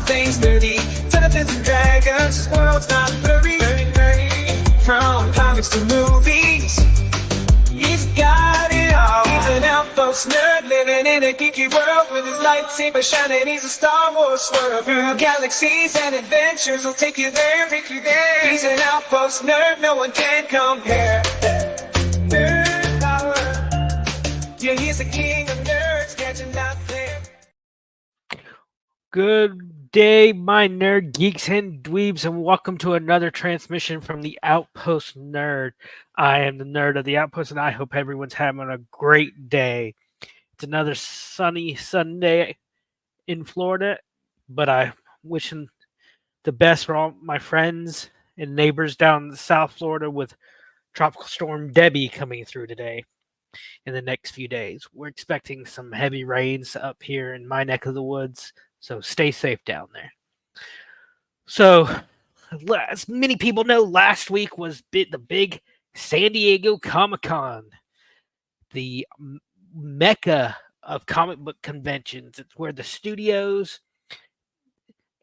things nerdy. Dungeons and Dragons, this world's not blurry. From comics to movies, he's got it all. He's an Outpost nerd living in a geeky world with his lightsaber shining. He's a Star Wars swirl through galaxies and adventures. He'll take you there, take you there. He's an Outpost nerd, no one can compare. Nerd power. Yeah, he's the king of nerds, catching out there. Good day, my nerd geeks and dweebs, and welcome to another transmission from the Outpost Nerd. I am the nerd of the Outpost, and I hope everyone's having a great day. It's another sunny Sunday in Florida, but I'm wishing the best for all my friends and neighbors down in South Florida with Tropical Storm Debbie coming through today in the next few days. We're expecting some heavy rains up here in my neck of the woods. So stay safe down there. So, as many people know, last week was the big San Diego Comic-Con, the mecca of comic book conventions. It's where the studios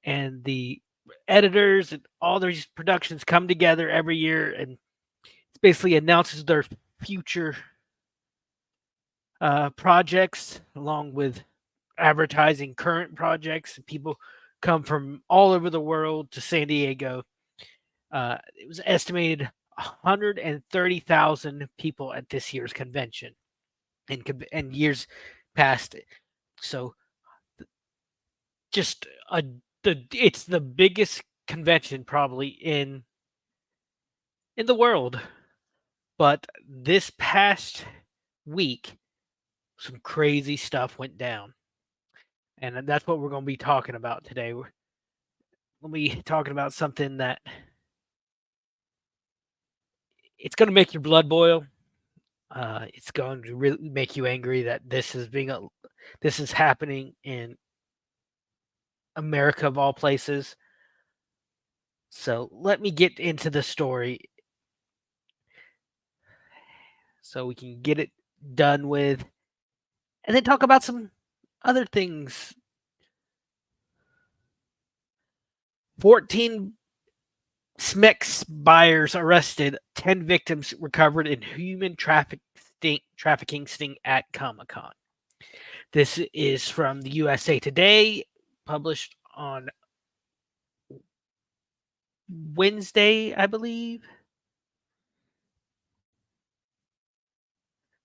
and the editors and all these productions come together every year, and it basically announces their future projects along with advertising current projects. People come from all over the world to San Diego. It was estimated 130,000 people at this year's convention and years past. So just it's the biggest convention probably in the world. But this past week, some crazy stuff went down. And that's what we're going to be talking about today. We're going to be talking about something that it's going to make your blood boil. It's going to really make you angry that this is happening in America of all places. So let me get into the story so we can get it done with, and then talk about some other things. 14 SMEX buyers arrested, 10 victims recovered in human trafficking sting at Comic-Con. This is from the USA Today, published on Wednesday, I believe.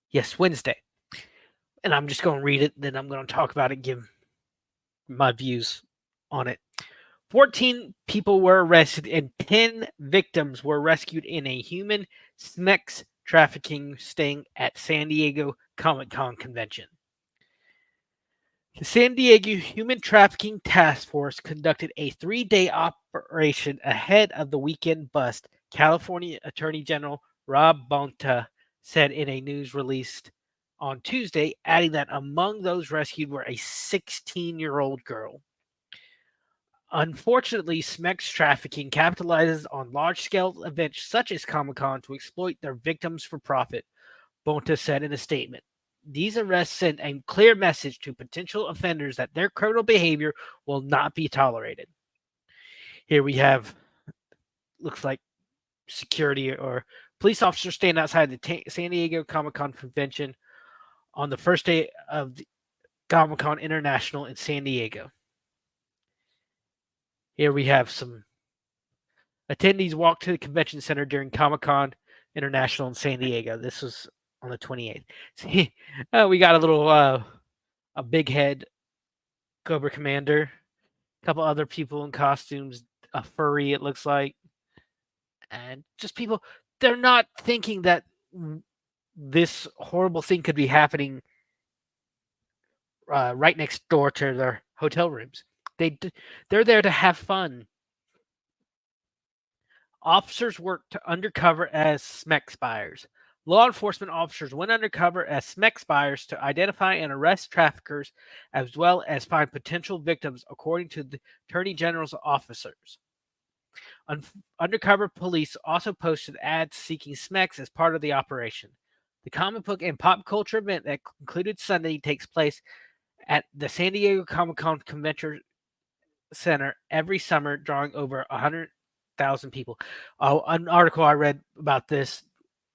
Yes, Wednesday. And I'm just going to read it, then I'm going to talk about it, give my views on it. 14 people were arrested and 10 victims were rescued in a human SMEX trafficking sting at San Diego Comic-Con convention. The San Diego Human Trafficking Task Force conducted a 3-day operation ahead of the weekend bust, California Attorney General Rob Bonta said in a news release on Tuesday, adding that among those rescued were a 16-year-old girl. Unfortunately, SMEX trafficking capitalizes on large-scale events such as Comic-Con to exploit their victims for profit, Bonta said in a statement. These arrests send a clear message to potential offenders that their criminal behavior will not be tolerated. Here we have, looks like security or police officers stand outside the San Diego Comic-Con convention on the first day of the Comic-Con International in San Diego. Here we have some attendees walk to the convention center during Comic-Con International in San Diego. This was on the 28th. See, we got a little, a big head Cobra Commander, a couple other people in costumes, a furry, it looks like, and just people. They're not thinking that this horrible thing could be happening right next door to their hotel rooms. They're there to have fun. Officers worked undercover as SMEX buyers. Law enforcement officers went undercover as SMEX buyers to identify and arrest traffickers as well as find potential victims, according to the Attorney General's officers. Undercover police also posted ads seeking SMEX as part of the operation. The comic book and pop culture event that concluded Sunday takes place at the San Diego Comic-Con convention Center every summer, drawing over 100,000 people. An article I read about this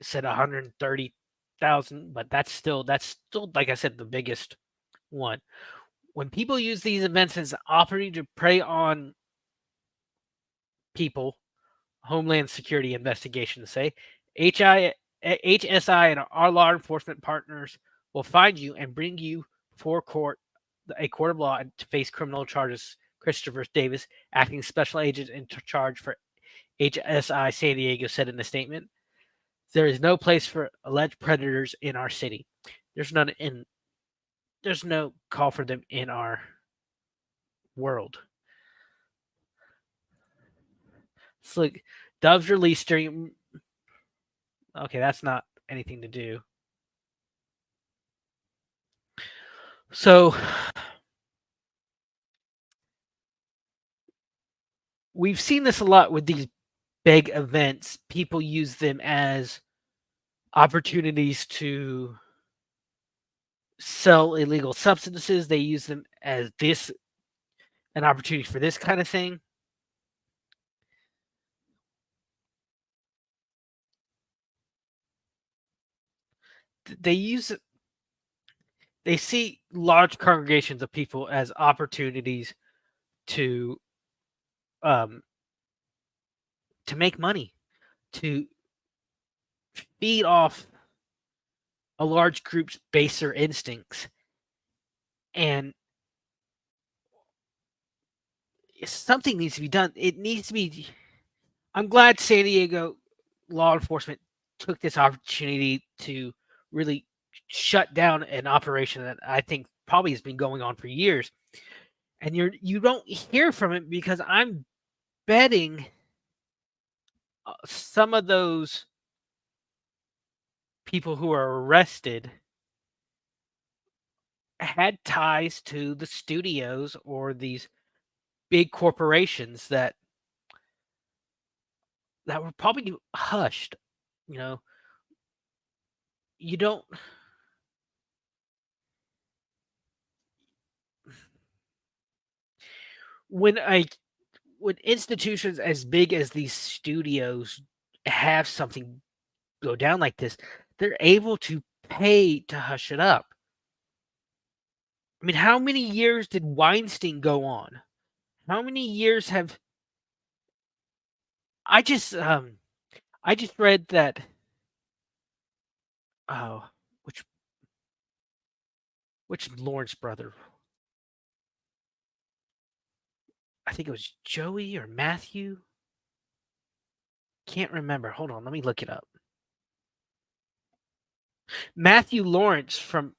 said 130,000, but that's still, like I said, the biggest one. When people use these events as an opportunity to prey on people, Homeland Security investigations say, HI, HSI and our law enforcement partners will find you and bring you before a court of law, to face criminal charges. Christopher Davis, acting special agent in charge for HSI San Diego, said in a statement, "There is no place for alleged predators in our city. There's none in. There's no call for them in our world." It's like Doves released during. Okay, that's not anything to do. So we've seen this a lot with these big events. People use them as opportunities to sell illegal substances. They use them as an opportunity for this kind of thing. They use they see large congregations of people as opportunities to um to make money, to feed off a large group's baser instincts. And something needs to be done. It needs to be. I'm glad San Diego law enforcement took this opportunity to really shut down an operation that I think probably has been going on for years. And you don't hear from it because I'm betting some of those people who are arrested had ties to the studios or these big corporations that were probably hushed. You know, you don't. When I when institutions as big as these studios have something go down like this, they're able to pay to hush it up. I mean, how many years did Weinstein go on? How many years have I just I just read that oh which Lawrence brother? I think it was Joey or Matthew. Can't remember. Hold on, let me look it up. Matthew Lawrence from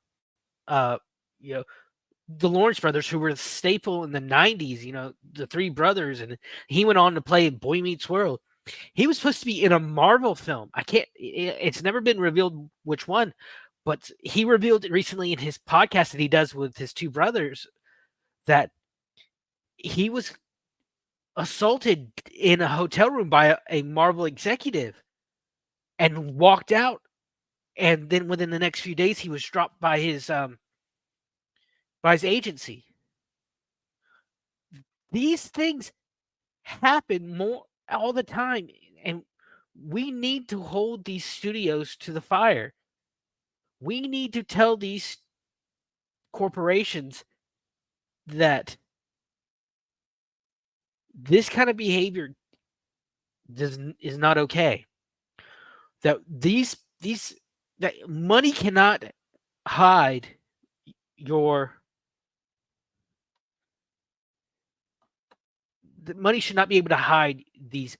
uh you know the Lawrence brothers, who were the staple in the 90s, the three brothers, and he went on to play Boy Meets World. He was supposed to be in a Marvel film. It's never been revealed which one, but he revealed it recently in his podcast that he does with his two brothers that he was assaulted in a hotel room by a Marvel executive and walked out. And then within the next few days, he was dropped by his agency. These things happen more all the time, and we need to hold these studios to the fire. We need to tell these corporations that this kind of behavior is not okay. That that money cannot hide your the money should not be able to hide these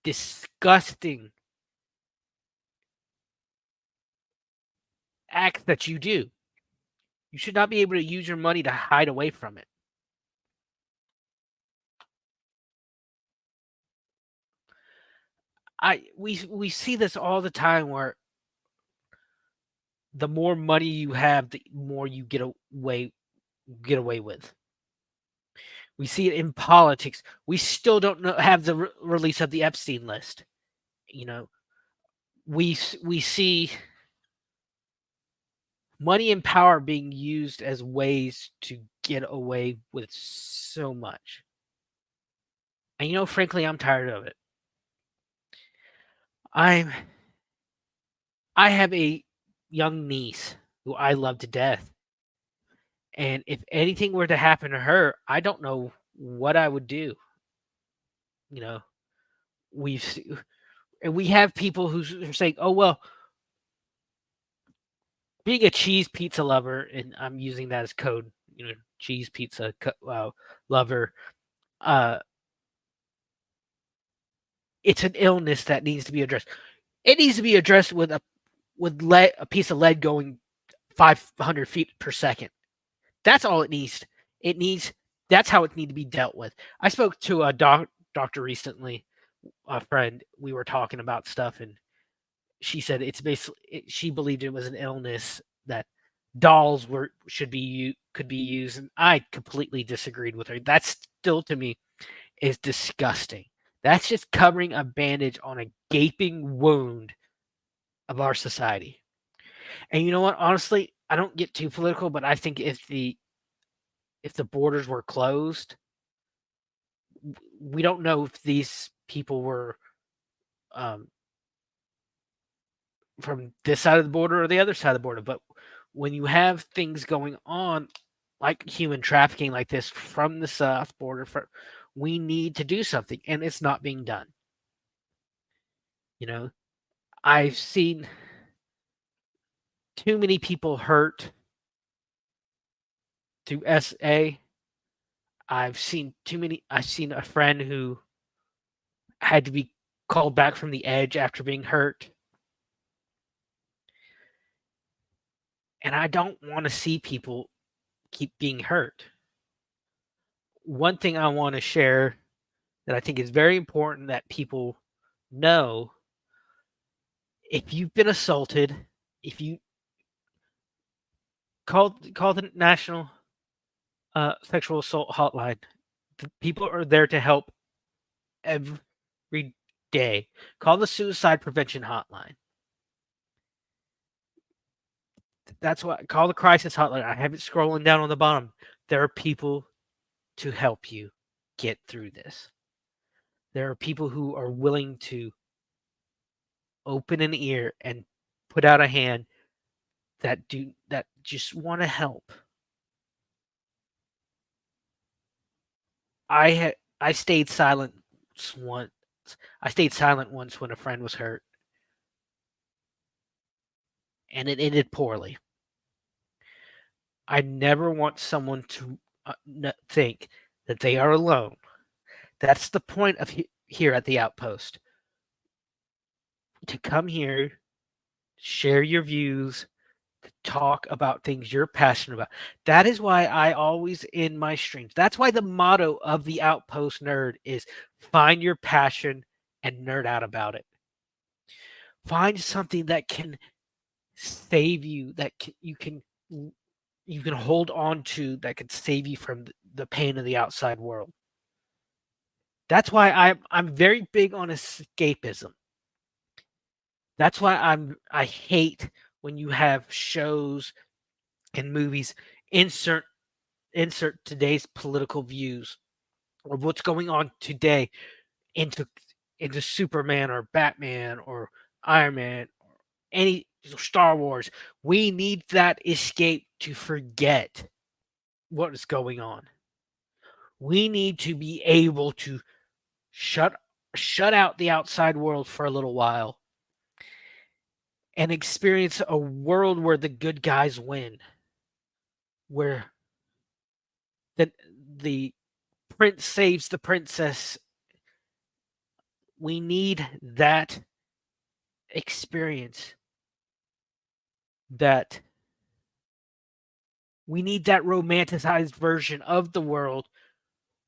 disgusting acts that you do. You should not be able to use your money to hide away from it. We see this all the time where the more money you have, the more you get away with. We see it in politics. We still don't have the release of the Epstein list. You know, we see money and power being used as ways to get away with so much. And frankly, I'm tired of it. I'm I have a young niece who I love to death, and if anything were to happen to her, I don't know what I would do. You know, we've s- and we have people who are saying, "Oh well, being a cheese pizza lover," and I'm using that as code. Cheese pizza lover. Uh, it's an illness that needs to be addressed. It needs to be addressed with a piece of lead going 500 feet per second. That's all it needs. It needs. That's how it needs to be dealt with. I spoke to a doctor recently, a friend. We were talking about stuff, and she said it's basically. She believed it was an illness that dolls could be used, and I completely disagreed with her. That's still to me is disgusting. That's just covering a bandage on a gaping wound of our society. And you know what? Honestly, I don't get too political, but I think if the borders were closed, we don't know if these people were um, from this side of the border or the other side of the border. But when you have things going on like human trafficking like this from the south border, we need to do something, and it's not being done. You know, I've seen too many people hurt through SA. I've seen a friend who had to be called back from the edge after being hurt. And I don't want to see people keep being hurt. One thing I want to share that I think is very important that people know, if you've been assaulted, if you call the National Sexual Assault Hotline, the people are there to help every day. Call the Suicide Prevention Hotline. That's what call the crisis hotline. I have it scrolling down on the bottom. There are people to help you get through this. There are people who are willing to open an ear and put out a hand that just want to help. I stayed silent once. I stayed silent once when a friend was hurt, and it ended poorly. I never want someone to think that they are alone. That's the point of here at the Outpost. To come here, share your views, talk about things you're passionate about. That is why I always end my streams. That's why the motto of the Outpost Nerd is find your passion and nerd out about it. Find something that can save you, you can hold on to, that can save you from the pain of the outside world. That's why I'm very big on escapism. That's why I hate when you have shows and movies insert today's political views or what's going on today into Superman or Batman or Iron Man or any Star Wars. We need that escape to forget what is going on. We need to be able to shut out the outside world for a little while and experience a world where the good guys win, where the prince saves the princess. We need that experience. That we need that romanticized version of the world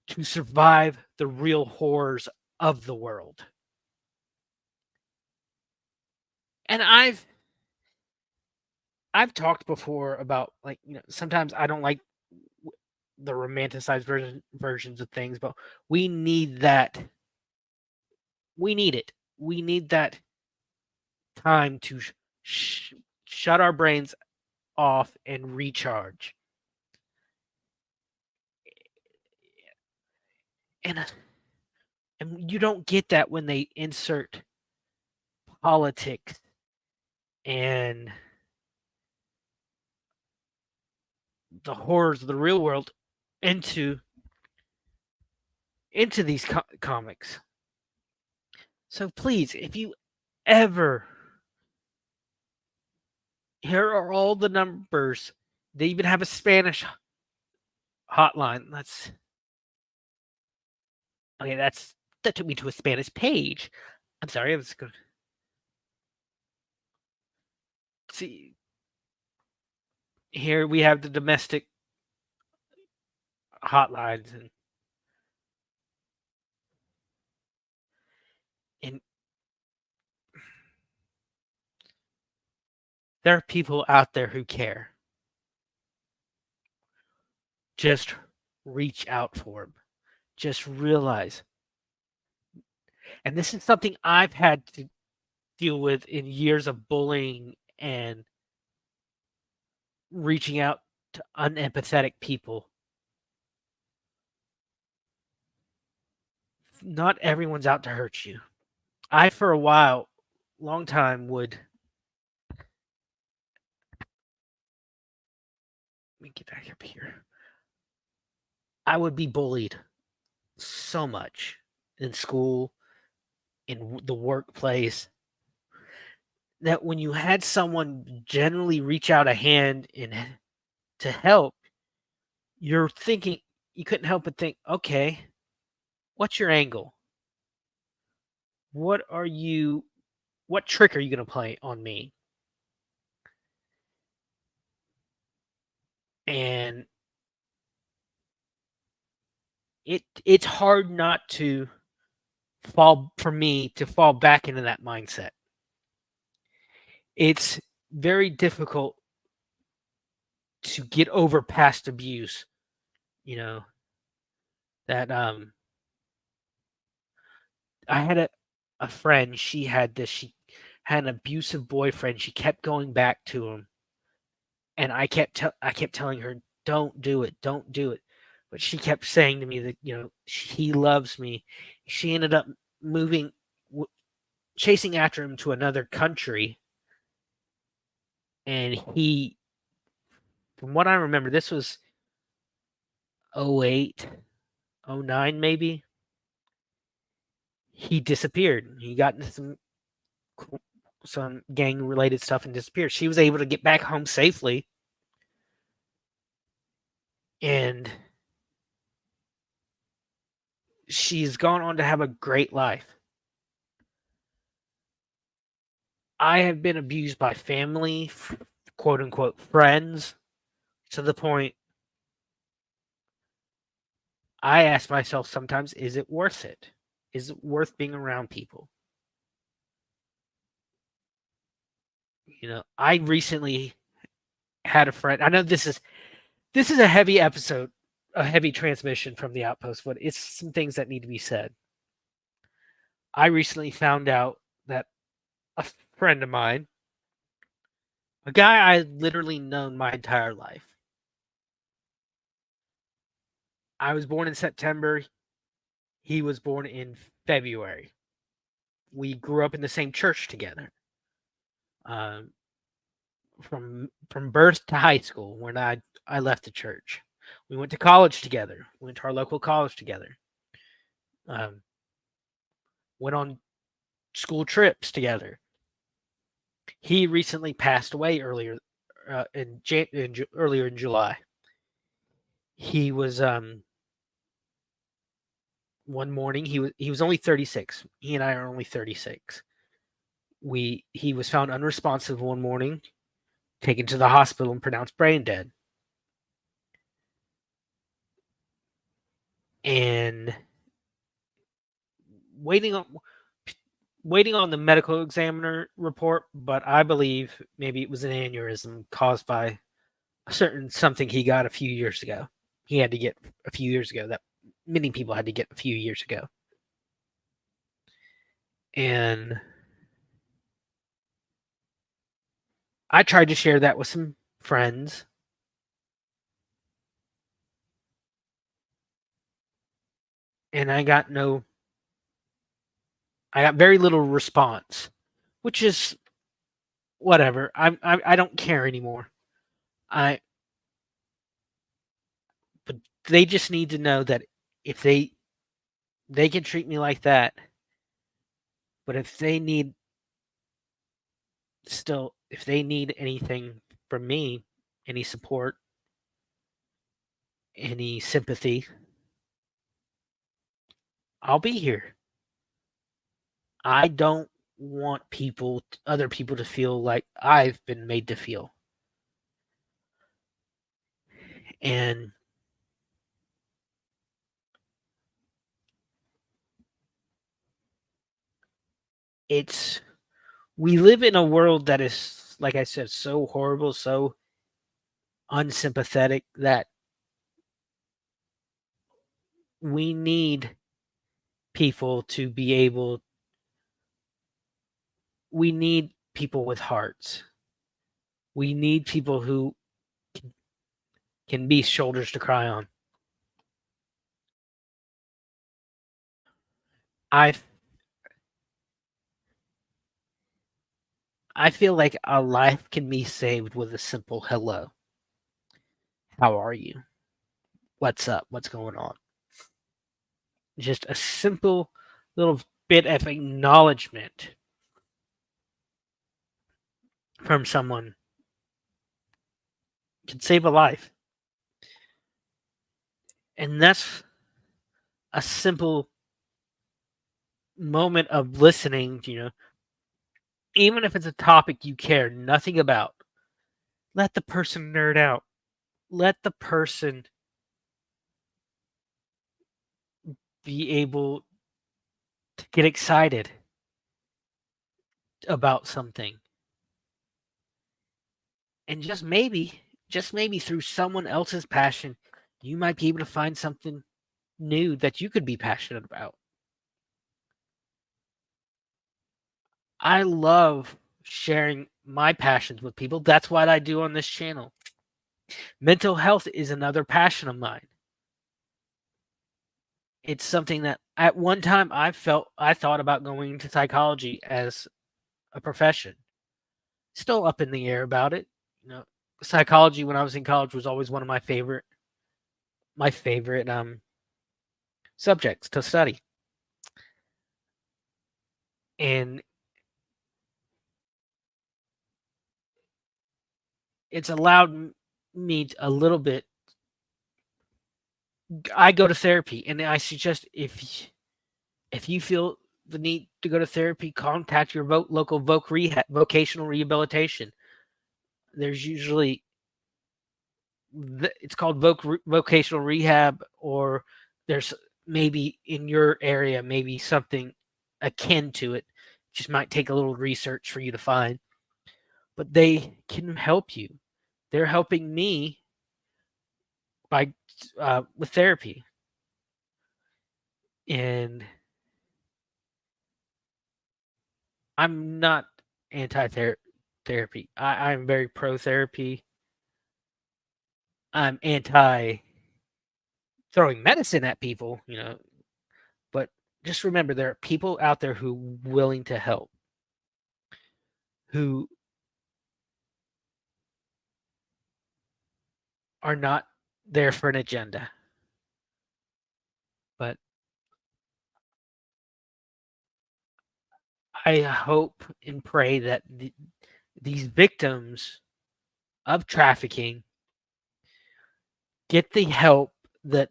to survive the real horrors of the world. And I've talked before about, like, sometimes I don't like the romanticized versions of things, but we need that. We need it. We need that time to shut our brains off and recharge. And And you don't get that when they insert politics and the horrors of the real world into these comics. So please, if you ever, here are all the numbers. They even have a Spanish hotline. That took me to a Spanish page. I'm sorry, I was going to see. Here we have the domestic hotlines, and there are people out there who care. Just reach out for them. Just realize, and this is something I've had to deal with in years of bullying and reaching out to unempathetic people. Not everyone's out to hurt you. I, for a while, long time, would. Let me get back up here. I would be bullied so much in school, in the workplace, that when you had someone generally reach out a hand to help, you're thinking, you couldn't help but think, okay, what's your angle? What trick are you going to play on me? And it's hard not to fall back into that mindset. It's very difficult to get over past abuse. You know, that I had a friend, she had an abusive boyfriend. She kept going back to him, and I kept telling her, don't do it, don't do it. But she kept saying to me that, he loves me. She ended up moving, chasing after him to another country. And from what I remember, this was 08, 09 maybe. He disappeared. He got into some gang related stuff and disappeared. She was able to get back home safely. And she's gone on to have a great life. I have been abused by family, quote unquote friends, to the point I ask myself sometimes, is it worth it? Is it worth being around people? I recently had a friend. I know this is a heavy episode, a heavy transmission from the Outpost, but it's some things that need to be said. I recently found out that a friend of mine, a guy I literally known my entire life. I was born in September. He was born in February. We grew up in the same church together. From birth to high school, when I left the church. We went to college together. Went to our local college together. Went on school trips together. He recently passed away earlier in July. He was one morning he was only 36. He and I are only 36. He was found unresponsive one morning, taken to the hospital and pronounced brain dead. And waiting on the medical examiner report, but I believe maybe it was an aneurysm caused by something he got a few years ago. He had to get a few years ago, that many people had to get a few years ago. And I tried to share that with some friends. And I got no I got very little response, which is whatever. I don't care anymore. I but they just need to know that if they can treat me like that, but if they need anything from me, any support, any sympathy, I'll be here. I don't want other people to feel like I've been made to feel. And it's we live in a world that is, like I said, so horrible, so unsympathetic that we need people to be able we need people with hearts. We need people who can be shoulders to cry on. I I feel like a life can be saved with a simple hello. How are you? What's up? What's going on? Just a simple little bit of acknowledgement from someone can save a life. And that's a simple moment of listening, even if it's a topic you care nothing about. Let the person nerd out. Let the person be able to get excited about something. And just maybe through someone else's passion, you might be able to find something new that you could be passionate about. I love sharing my passions with people. That's what I do on this channel. Mental health is another passion of mine. It's something that at one time I thought about going into psychology as a profession. Still up in the air about it. Psychology when I was in college was always one of my favorite subjects to study. And it's allowed me a little bit. I go to therapy, and I suggest if you feel the need to go to therapy, contact your local vocational rehabilitation. There's usually it's called vocational rehab, or there's maybe in your area maybe something akin to it. Just might take a little research for you to find, but they can help you. They're helping me by with therapy, and I'm not anti-therapy. I'm very pro therapy. I'm anti throwing medicine at people, but just remember there are people out there who willing to help, who are not there for an agenda. But I hope and pray that these victims of trafficking get the help that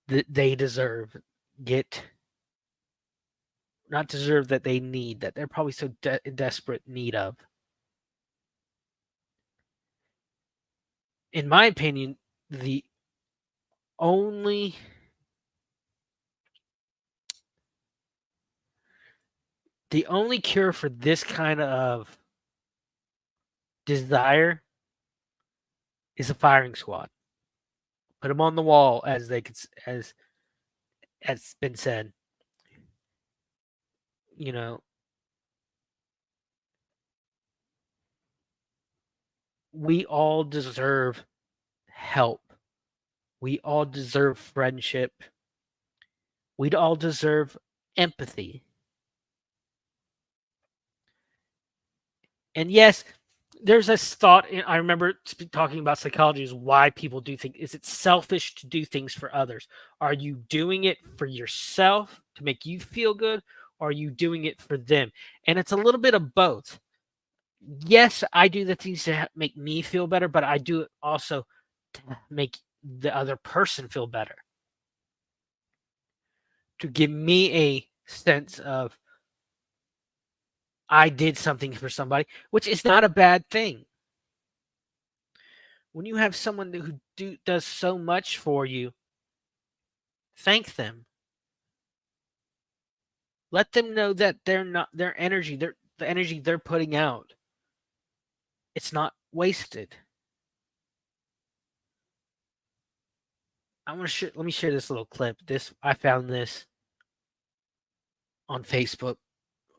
they deserve, get not deserve that they need, that they're probably so desperate need of. In my opinion, the only cure for this kind of desire is a firing squad. Put them on the wall, as they could, as has been said. You know, we all deserve help. We all deserve friendship. We'd all deserve empathy. And yes, there's this thought. I remember talking about psychology is why people do things. Is it selfish to do things for others? Are you doing it for yourself to make you feel good? Or are you doing it for them? And it's a little bit of both. Yes, I do the things to make me feel better, but I do it also to make the other person feel better. To give me a sense of I did something for somebody, which is not a bad thing. When you have someone who does so much for you, thank them. Let them know that their energy, the energy they're putting out, it's not wasted. Let me share this little clip. I found this on Facebook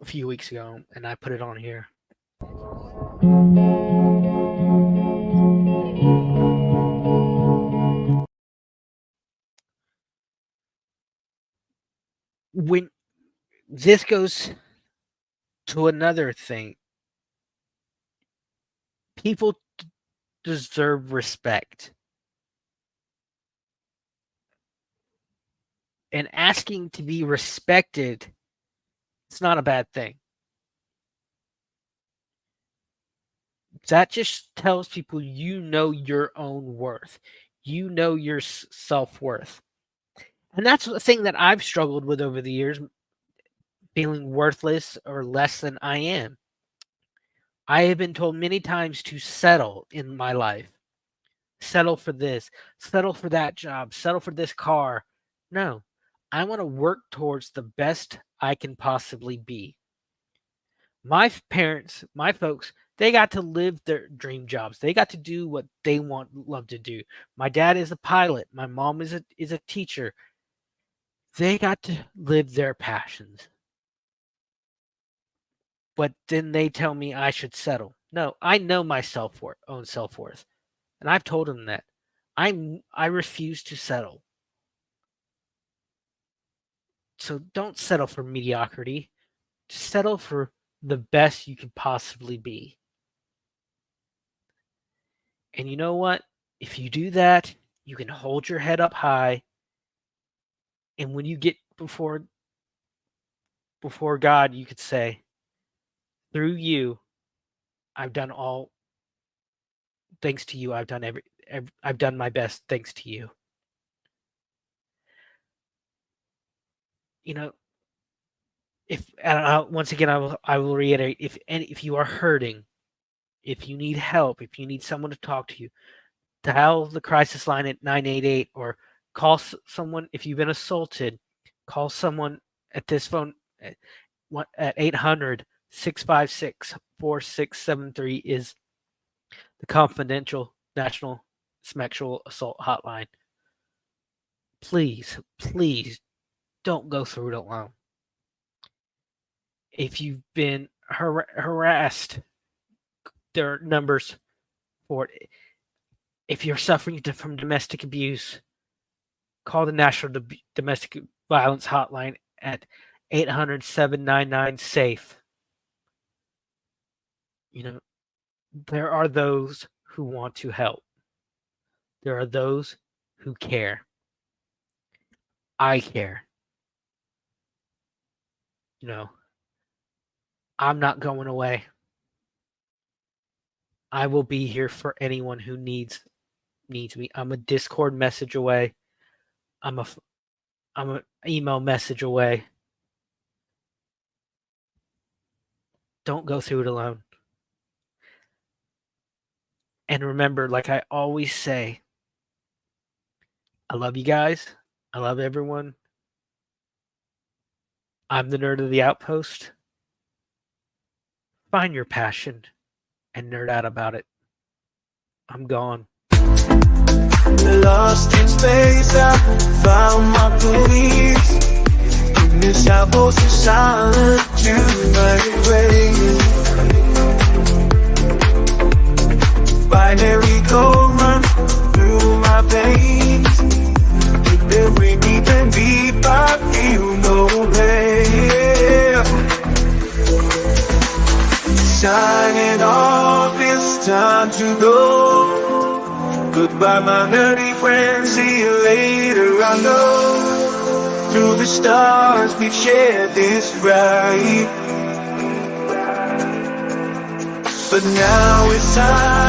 a few weeks ago, and I put it on here. When this goes to another thing, people deserve respect. And asking to be respected, it's not a bad thing. That just tells people you know your own worth. You know your self-worth. And that's the thing that I've struggled with over the years, feeling worthless or less than I am. I have been told many times to settle in my life. Settle for this, settle for that job, settle for this car. No, I want to work towards the best I can possibly be. My parents, my folks, they got to live their dream jobs. They got to do what they love to do. My dad is a pilot. My mom is a teacher. They got to live their passions. But then they tell me I should settle. No, I know my own self-worth. And I've told them that. I refuse to settle. So don't settle for mediocrity. Settle for the best you could possibly be. And you know what? If you do that, you can hold your head up high. And when you get before God, you could say, through you, I've done all thanks to you. I've done my best thanks to you. You know, once again, I will reiterate, if you are hurting, if you need help, if you need someone to talk to you, dial the crisis line at 988 or call someone. If you've been assaulted, call someone at this phone at 800-656-4673 is the confidential National Sexual Assault Hotline. Please, please don't go through it alone. If you've been harassed, there are numbers for it. If you're suffering from domestic abuse, call the National Domestic Violence Hotline at 800-799-SAFE. You know, there are those who want to help. There are those who care. I care. You know, I'm not going away. I will be here for anyone who needs me. I'm a Discord message away. I'm an email message away. Don't go through it alone. And remember, like I always say, I love you guys. I love everyone. I'm the nerd of the Outpost. Find your passion and nerd out about it. I'm gone. Lost in space, I found my police. In this outpost of silence, choose my way. Binary code run through my veins. Every beat and beat, I feel no pain. Shining on to go. Goodbye, my nerdy friends, see you later. I know through the stars we've shared this ride, but now it's time.